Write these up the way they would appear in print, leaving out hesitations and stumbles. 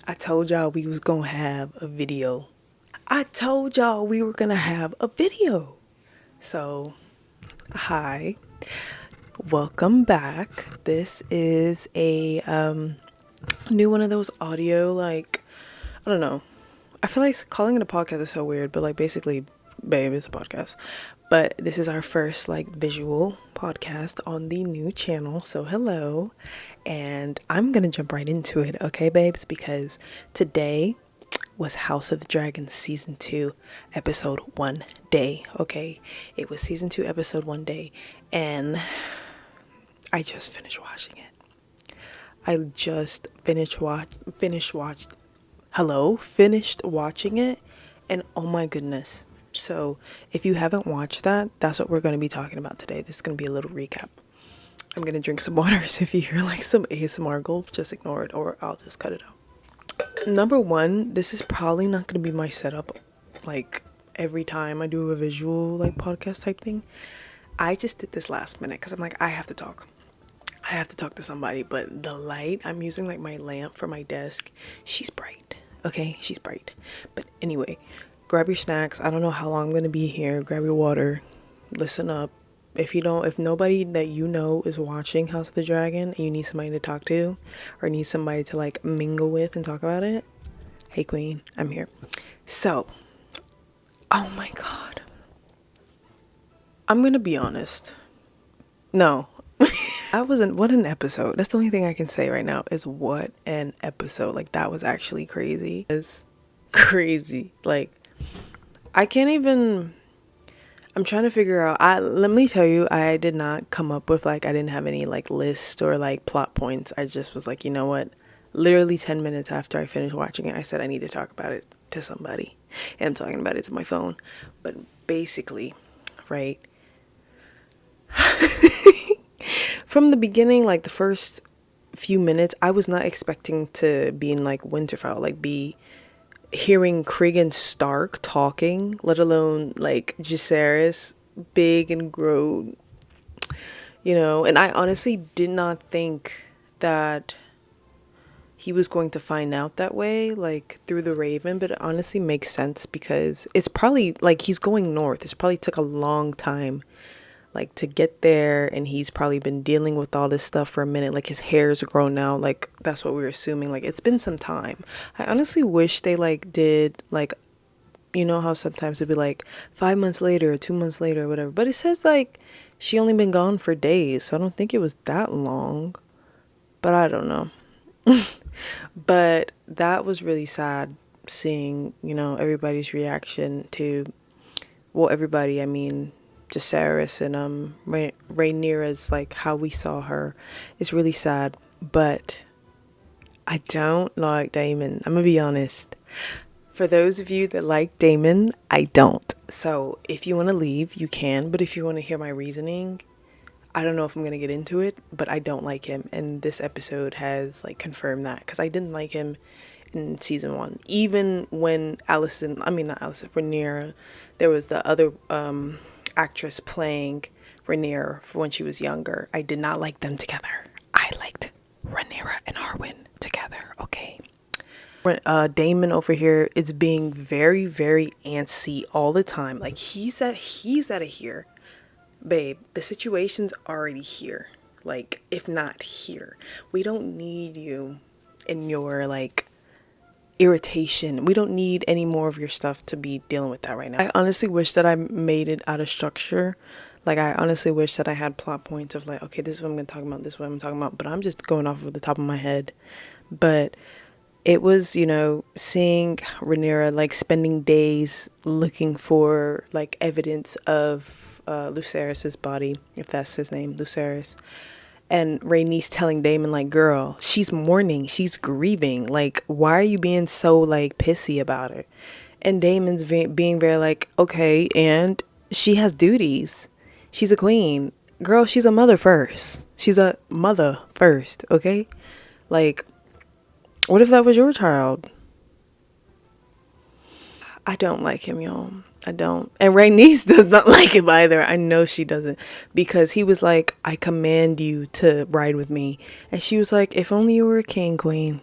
I told y'all we was gonna have a video. I told y'all we were gonna have a video. So, hi. Welcome back. This is a new one of those audio, like, I don't know. I feel like calling it a podcast is so weird, but like basically, babe, it's a podcast. But this is our first like visual podcast on the new channel. So hello. And I'm gonna jump right into it, okay, babes? Because today was House of the Dragon season 2 episode 1 day. Okay, it was season 2 episode 1 day, and I just finished watching it. I just finished watching it, and oh my goodness. So if you haven't watched that, that's what we're going to be talking about today. This is going to be a little recap. I'm going to drink some water, so if you hear like some ASMR gulp, just ignore it, or I'll just cut it out. Number one, this is probably not going to be my setup like every time I do a visual like podcast type thing. I just did this last minute because I'm like, I have to talk to somebody. But the light, I'm using like my lamp for my desk, she's bright. Okay, she's bright. But anyway, grab your snacks. I don't know how long I'm gonna be here. Grab your water, listen up. If nobody that you know is watching House of the Dragon and you need somebody to talk to or need somebody to like mingle with and talk about it, hey queen, I'm here. So, oh my god, I'm gonna be honest. No. What an episode. That's the only thing I can say right now is what an episode. Like, that was actually crazy. It's crazy. Like, I can't even, I'm trying to figure out, let me tell you, I did not come up with like, I didn't have any like list or like plot points. I just was like, you know what? Literally 10 minutes after I finished watching it, I said I need to talk about it to somebody. And I'm talking about it to my phone. But basically, right? From the beginning, like the first few minutes, I was not expecting to be in like Winterfell, like be hearing Cregan Stark talking, let alone like Jacaerys big and grown, and I honestly did not think that he was going to find out that way, like through the Raven, but it honestly makes sense because it's probably like he's going north. It's probably took a long time like to get there, and he's probably been dealing with all this stuff for a minute. Like his hair's grown now, like that's what we were assuming. Like it's been some time. I honestly wish they like did like, you know how sometimes it'd be like 5 months later or 2 months later or whatever, but it says like she only been gone for days, so I don't think it was that long, but I don't know. But that was really sad seeing, everybody's reaction to, well, everybody, I mean Jacaerys and Rhaenyra's, like how we saw her is really sad. But I don't like Daemon. I'm gonna be honest. For those of you that like Daemon, I don't. So if you want to leave, you can. But if you want to hear my reasoning, I don't know if I'm gonna get into it. But I don't like him, and this episode has like confirmed that because I didn't like him in season 1. Even when Rhaenyra, there was the other actress playing Rhaenyra for when she was younger. I did not like them together. I liked Rhaenyra and Harwin together, okay? Daemon over here is being very, very antsy all the time. Like he's out of here. Babe, the situation's already here. Like, if not here. We don't need you in your like irritation. We don't need any more of your stuff to be dealing with that right now. I honestly wish that I made it out of structure. Like I honestly wish that I had plot points of like, okay, this is what I'm gonna talk about, this is what I'm talking about, but I'm just going off of the top of my head. But it was, seeing Rhaenyra like spending days looking for like evidence of Lucerys's body, if that's his name, Lucerys. And Rhaenys telling Daemon like, girl, she's mourning, she's grieving, like why are you being so like pissy about it? And Daemon's being very like, okay, and she has duties, she's a queen, girl, she's a mother first, okay? Like, what if that was your child? I don't like him, y'all. I don't. And Rhaenys does not like him either. I know she doesn't. Because he was like, I command you to ride with me. And she was like, if only you were a king, queen.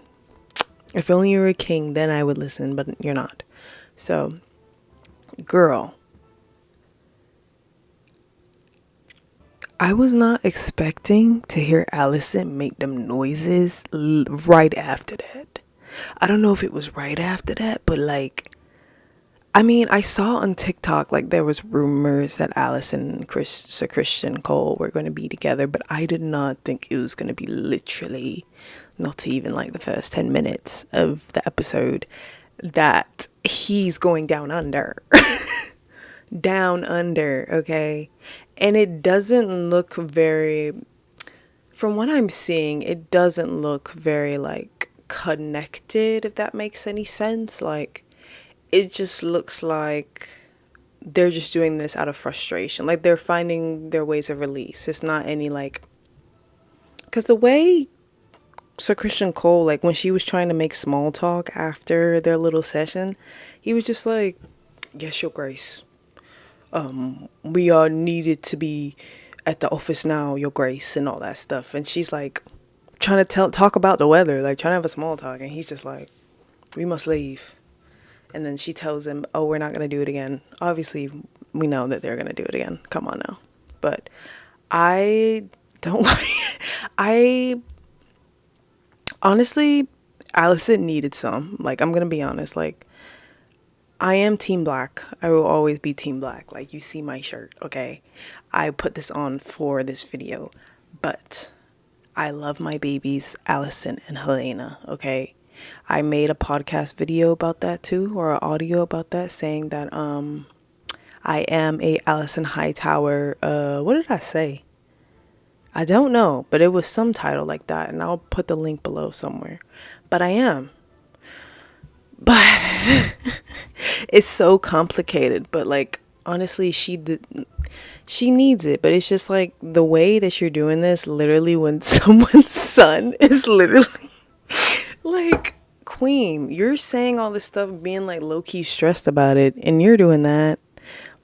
If only you were a king, then I would listen, but you're not. So, girl, I was not expecting to hear Alicent make them noises right after that. I don't know if it was right after that, but like, I mean, I saw on TikTok like there was rumors that Alice and Sir Christian Cole were going to be together, but I did not think it was going to be literally not even like the first 10 minutes of the episode that he's going down under. Down under, okay? And it doesn't look very, from what I'm seeing, it doesn't look very like connected, if that makes any sense. Like, it just looks like they're just doing this out of frustration. Like, they're finding their ways of release. It's not any like, because the way Sir Christian Cole, like when she was trying to make small talk after their little session, he was just like, yes, your grace. We are needed to be at the office now, your grace, and all that stuff. And she's like trying to talk about the weather, like trying to have a small talk, and he's just like, we must leave. And then she tells him, oh, we're not going to do it again. Obviously, we know that they're going to do it again. Come on now. But I don't like I honestly, Alicent needed some. Like, I'm going to be honest. Like, I am Team Black. I will always be Team Black. Like, you see my shirt, okay? I put this on for this video. But I love my babies, Alicent and Helena, okay? I made a podcast video about that too, or an audio about that, saying that I am a Alicent Hightower. What did I say? I don't know, but it was some title like that, and I'll put the link below somewhere. But I am. But it's so complicated. But like, honestly, she needs it. But it's just like the way that you're doing this, literally when someone's son is literally like, queen, you're saying all this stuff being like low-key stressed about it, and you're doing that.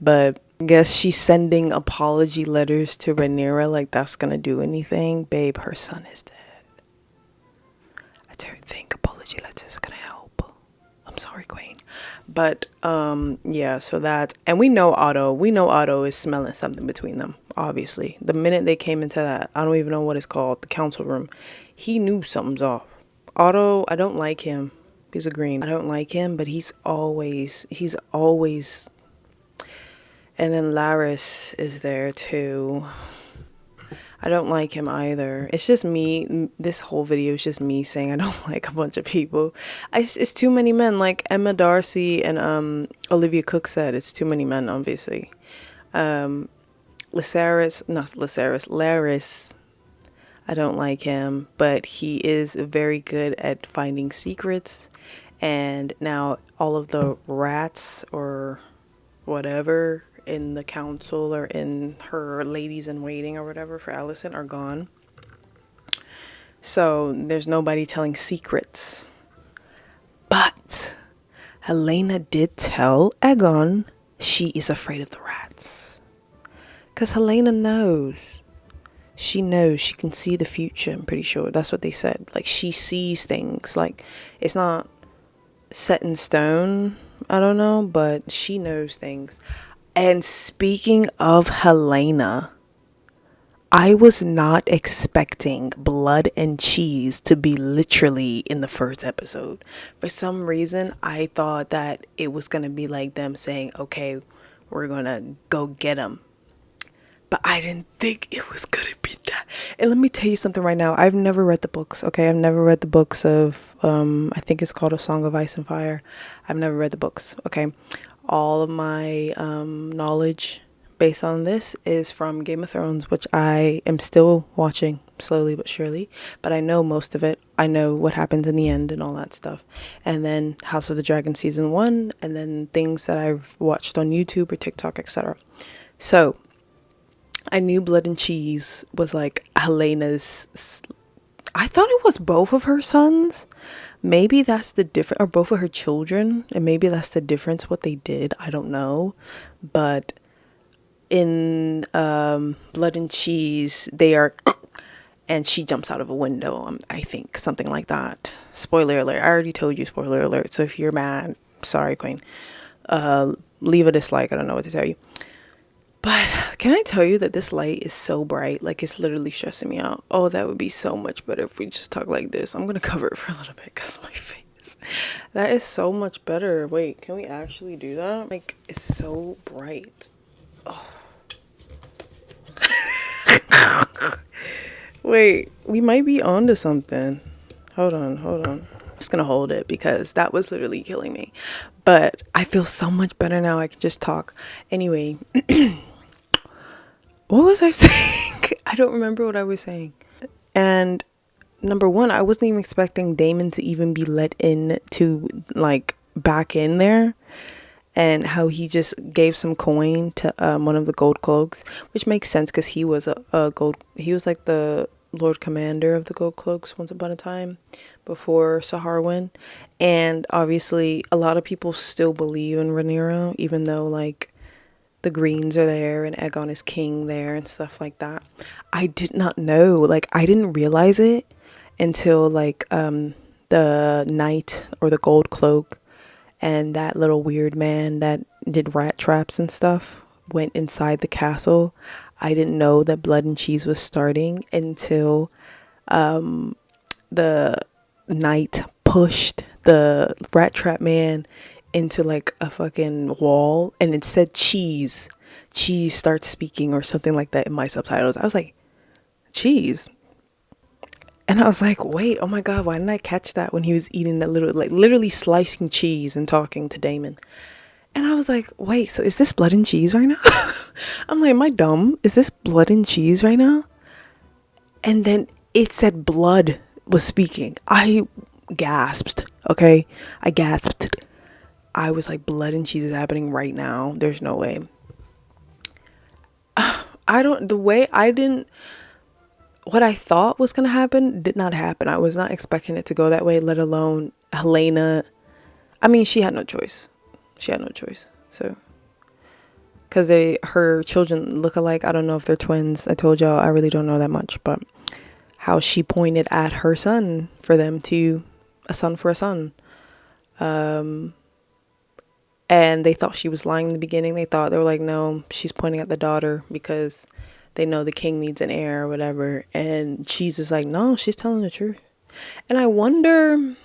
But I guess she's sending apology letters to Rhaenyra, like that's gonna do anything. Babe, her son is dead. I don't think apology letters are gonna help. I'm sorry, queen. But yeah, so that, and we know Otto is smelling something between them, obviously. The minute they came into that, I don't even know what it's called, the council room, he knew something's off. Otto, I don't like him. He's a green. I don't like him, but he's always. And then Laris is there too. I don't like him either. It's just me. This whole video is just me saying I don't like a bunch of people. It's too many men. Like Emma Darcy and Olivia Cook said, it's too many men, obviously. Laris. I don't like him, but he is very good at finding secrets. And now all of the rats or whatever in the council or in her ladies in waiting or whatever for Alicent are gone. So there's nobody telling secrets. But Helena did tell Aegon she is afraid of the rats. Because Helena knows. She knows, she can see the future, I'm pretty sure. That's what they said. Like, she sees things. Like, it's not set in stone, I don't know, but she knows things. And speaking of Helena, I was not expecting blood and cheese to be literally in the first episode. For some reason, I thought that it was going to be like them saying, okay, we're going to go get him. But I didn't think it was gonna be that. And let me tell you something right now. I've never read the books, okay? I've never read the books of, I think it's called A Song of Ice and Fire. I've never read the books, okay? All of my knowledge based on this is from Game of Thrones, which I am still watching slowly but surely. But I know most of it. I know what happens in the end and all that stuff. And then House of the Dragon Season 1, and then things that I've watched on YouTube or TikTok, etc. So I knew blood and cheese was like Helena's. I thought it was both of her sons. Maybe that's the difference, or both of her children, and maybe that's the difference what they did. I don't know. But in blood and cheese, they are and she jumps out of a window. I think something like that. Spoiler alert. I already told you spoiler alert. So if you're mad, sorry, Queen. Leave a dislike. I don't know what to tell you. But can I tell you that this light is so bright? Like, it's literally stressing me out. Oh, that would be so much better if we just talk like this. I'm gonna cover it for a little bit because my face. That is so much better. Wait, can we actually do that? Like, it's so bright. Oh. Wait, we might be onto something. Hold on. I'm just gonna hold it because that was literally killing me. But I feel so much better now. I can just talk. Anyway, what was I saying? I don't remember what I was saying. And number one, I wasn't even expecting Daemon to even be let in to like back in there. And how he just gave some coin to one of the gold cloaks, which makes sense because he was he was like the Lord Commander of the gold cloaks once upon a time before Saharwin. And obviously a lot of people still believe in Rhaenyra, even though like the Greens are there and Aegon is king there and stuff like that. I did not know, like I didn't realize it until like the knight or the gold cloak and that little weird man that did rat traps and stuff went inside the castle. I didn't know that Blood and Cheese was starting until the knight pushed the rat trap man into like a fucking wall and it said cheese. Cheese starts speaking or something like that in my subtitles. I was like, cheese? And I was like, wait, oh my God, why didn't I catch that when he was eating that little, like literally slicing cheese and talking to Daemon? And I was like, wait, so is this Blood and Cheese right now? I'm like, am I dumb? Is this Blood and Cheese right now? And then it said Blood was speaking. I gasped, okay? I gasped. I was like, Blood and Cheese is happening right now. There's no way. What I thought was going to happen did not happen. I was not expecting it to go that way, let alone Helena. I mean, she had no choice. So, because her children look alike. I don't know if they're twins. I told y'all I really don't know that much. But how she pointed at her son for them to, a son for a son. And they thought she was lying in the beginning. They were like, no, she's pointing at the daughter because they know the king needs an heir or whatever. And Cheese was like, no, she's telling the truth. And I wonder,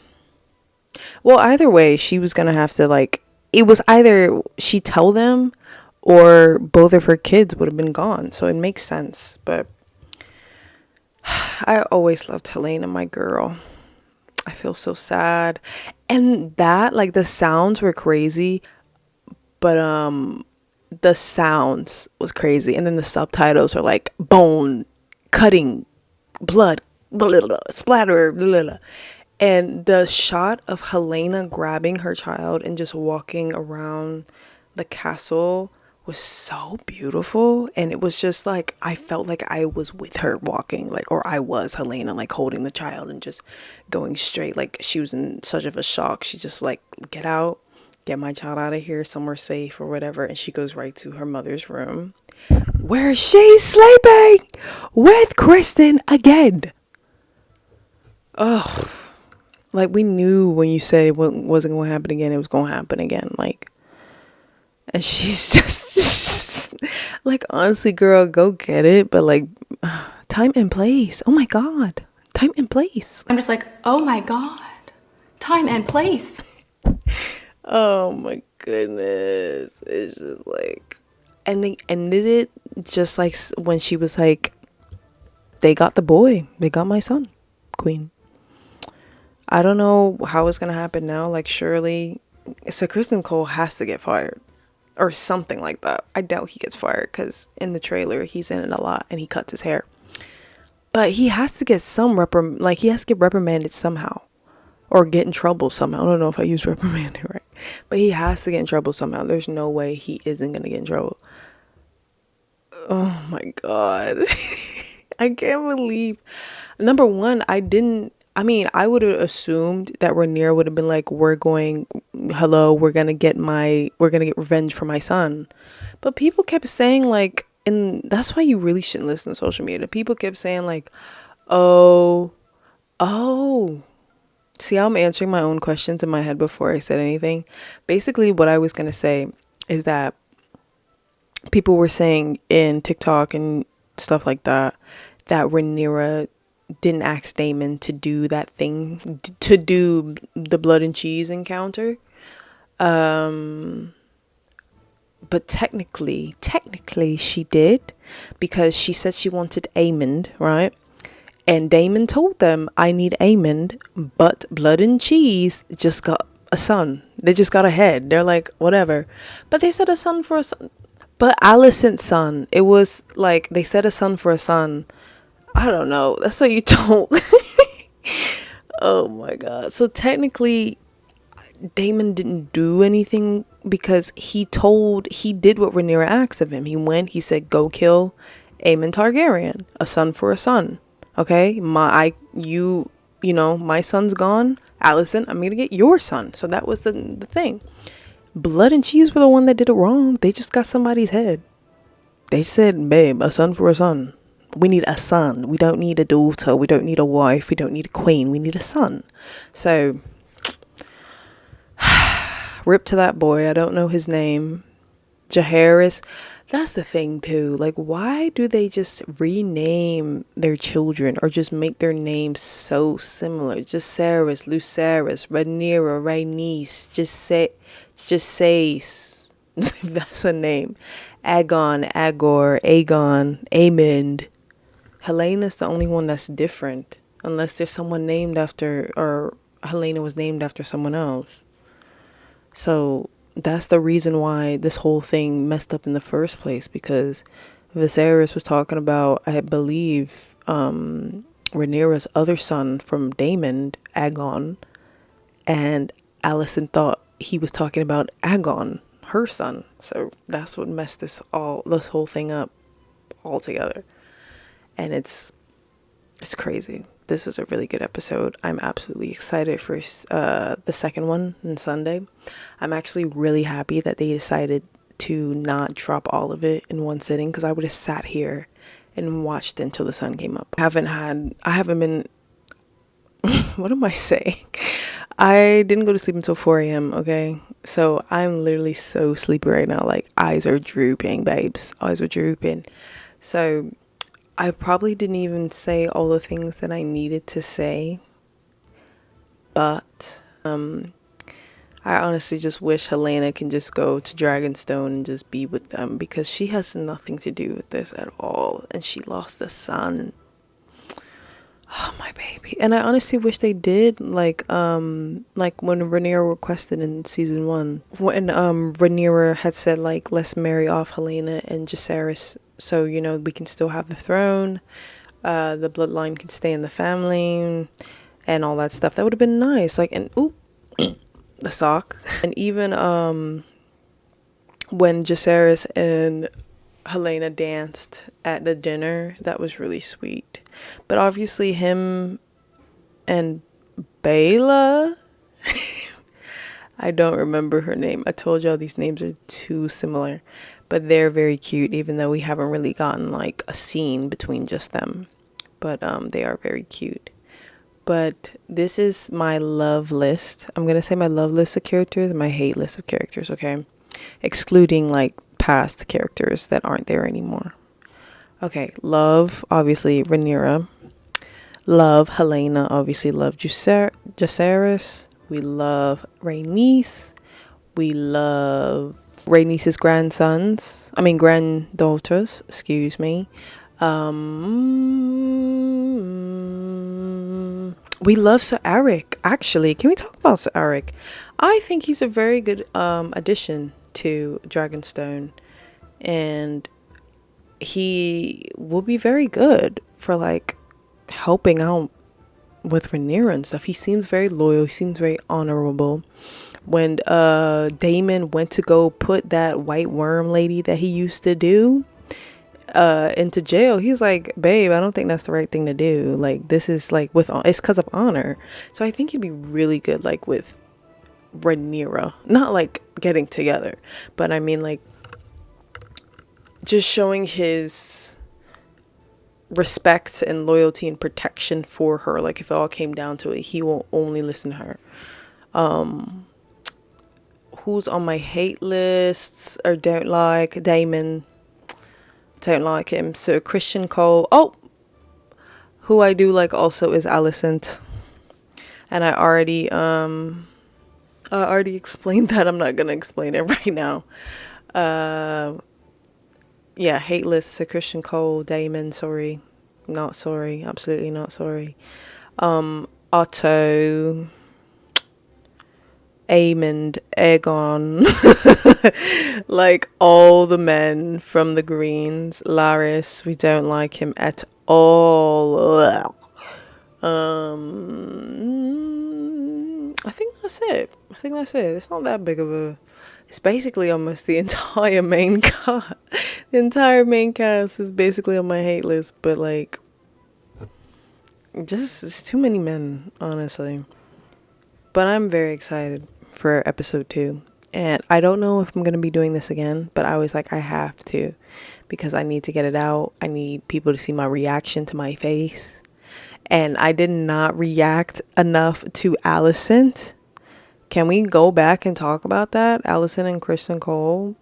well, either way, she was going to have to like, it was either she tell them or both of her kids would have been gone. So it makes sense. But I always loved Helena, my girl. I feel so sad. And that, like, the sounds were crazy. But the sounds was crazy, and then the subtitles are like bone cutting, blood, blah, blah, blah, splatter, blah, blah. And the shot of Helena grabbing her child and just walking around the castle was so beautiful. And it was just like I felt like I was with her walking, like, or I was Helena, like holding the child and just going straight, like she was in such of a shock. She just like, get my child out of here somewhere safe or whatever. And she goes right to her mother's room where she's sleeping with Kristen again. Oh, like we knew when you said it wasn't going to happen again, it was going to happen again. Like, and she's just like, honestly, girl, go get it. But like, time and place. Oh my God. Time and place. I'm just like, oh my God. Time and place. Oh my goodness. It's just like, and they ended it just like when she was like, they got the boy, they got my son, Queen. I don't know how it's gonna happen now. Like, surely, so Kristen Cole has to get fired or something like that. I doubt he gets fired because in the trailer he's in it a lot and he cuts his hair. But he has to get he has to get reprimanded somehow. Or get in trouble somehow. I don't know if I use reprimanded right. But he has to get in trouble somehow. There's no way he isn't going to get in trouble. Oh my God. I can't believe. Number one, I would have assumed that Rhaenyra would have been like, we're going to get revenge for my son. But people kept saying like, and that's why you really shouldn't listen to social media. People kept saying like, Oh, oh. See, I'm answering my own questions in my head before I said anything. Basically, what I was going to say is that people were saying in TikTok and stuff like that that Rhaenyra didn't ask Damon to do that thing, to do the blood and cheese encounter. Um, but technically she did, because she said she wanted Aemond, right? And Damon told them, I need Aemond, but blood and cheese just got a son. They just got a head. They're like, whatever. But they said a son for a son. But Alicent's son, it was like they said a son for a son. I don't know. That's what you told. Oh my god. So technically, Damon didn't do anything because he did what Rhaenyra asked of him. He went, he said, go kill Aemon Targaryen, a son for a son. Okay? My son's gone. Alicent, I'm gonna get your son. So that was the thing. Blood and cheese were the one that did it wrong. They just got somebody's head. They said, babe, a son for a son. We need a son. We don't need a daughter. We don't need a wife. We don't need a queen. We need a son. So, rip to that boy. I don't know his name. Jaharis. That's the thing, too. Like, why do they just rename their children or just make their names so similar? Jacaerys, Lucerys, Rhaenyra, Rhaenys. Just say, if that's a name. Aegon, Agor, Aegon, Aemond. Helena's the only one that's different, unless there's someone named after, or Helena was named after someone else. So that's the reason why this whole thing messed up in the first place, because Viserys was talking about, I believe, Rhaenyra's other son from Daemon, Aegon, and Alicent thought he was talking about Aegon, her son. So that's what messed this whole thing up altogether. And it's crazy. This was a really good episode. I'm absolutely excited for the second one on Sunday. I'm actually really happy that they decided to not drop all of it in one sitting, because I would have sat here and watched until the sun came up. I haven't been, what am I saying? I didn't go to sleep until 4 a.m., okay? So I'm literally so sleepy right now. Like, eyes are drooping, babes. Eyes are drooping. So I probably didn't even say all the things that I needed to say, but I honestly just wish Helena can just go to Dragonstone and just be with them, because she has nothing to do with this at all, and she lost a son. Oh, my baby. And I honestly wish they did, like when Rhaenyra requested in season 1, when Rhaenyra had said, like, let's marry off Helena and Jacaerys, so we can still have the throne, the bloodline can stay in the family and all that stuff. That would have been nice. Like, and ooh, the sock. And even when Jacaerys and Helena danced at the dinner, that was really sweet. But obviously him and Bela, I don't remember her name. I told y'all these names are too similar. But they're very cute, even though we haven't really gotten like a scene between just them. But they are very cute. But this is my love list. I'm gonna say my love list of characters and my hate list of characters, okay? Excluding like past characters that aren't there anymore. Okay, love, obviously, Rhaenyra. Love, Helena. Obviously, love Jacaerys. We love Rhaenys. We love Rhaenys's granddaughters, excuse me. We love Sir Eric, actually. Can we talk about Sir Eric? I think he's a very good addition to Dragonstone. And he will be very good for like helping out with Rhaenyra and stuff. He seems very loyal. He seems very honorable. When Daemon went to go put that white worm lady that he used to do into jail, he was like, babe, I don't think that's the right thing to do. Like, this is like it's because of honor. So I think he'd be really good like with Rhaenyra, not like getting together, but I mean like just showing his respect and loyalty and protection for her. Like if it all came down to it, he will only listen to her. Who's on my hate lists or don't like? Damon. Don't like him. So Christian Cole. Oh, who I do like also is Alicent. And I already explained that. I'm not gonna explain it right now. Yeah, hate list. So Christian Cole, Damon, sorry. Not sorry. Absolutely not sorry. Otto, Aemond, Aegon, like all the men from the Greens. Laris, we don't like him at all. Ugh. I think that's it. It's not that big of a. It's basically almost the entire main cast. The entire main cast is basically on my hate list, but like, just it's too many men, honestly. But I'm very excited for episode 2. And I don't know if I'm going to be doing this again, but I was like, I have to because I need to get it out. I need people to see my reaction to my face. And I did not react enough to Alicent. Can we go back and talk about that? Alicent and Kristen Cole?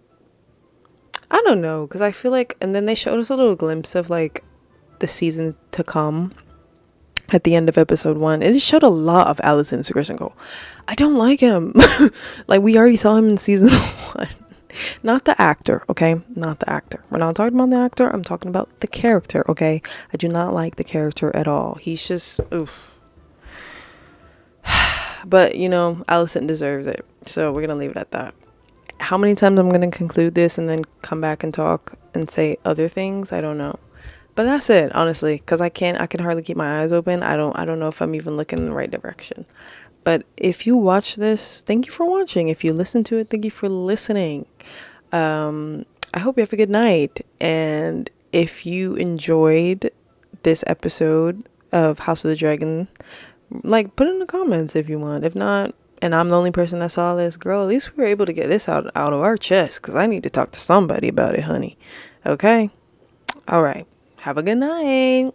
I don't know, because I feel like, and then they showed us a little glimpse of like the season to come at the end of episode 1. It showed a lot of Alicent and Kristen Cole. I don't like him. Like we already saw him in season 1. Not the actor, okay? Not the actor. We're not talking about the actor. I'm talking about the character, okay? I do not like the character at all. He's just, oof. But, you know, Alicent deserves it. So we're going to leave it at that. How many times I'm going to conclude this and then come back and talk and say other things? I don't know. But that's it, honestly, because I can hardly keep my eyes open. I don't know if I'm even looking in the right direction. But if you watch this, thank you for watching. If you listen to it, thank you for listening. I hope you have a good night. And if you enjoyed this episode of House of the Dragon, like put it in the comments if you want. If not, and I'm the only person that saw this, girl, at least we were able to get this out of our chest, because I need to talk to somebody about it, honey. Okay? All right. Have a good night.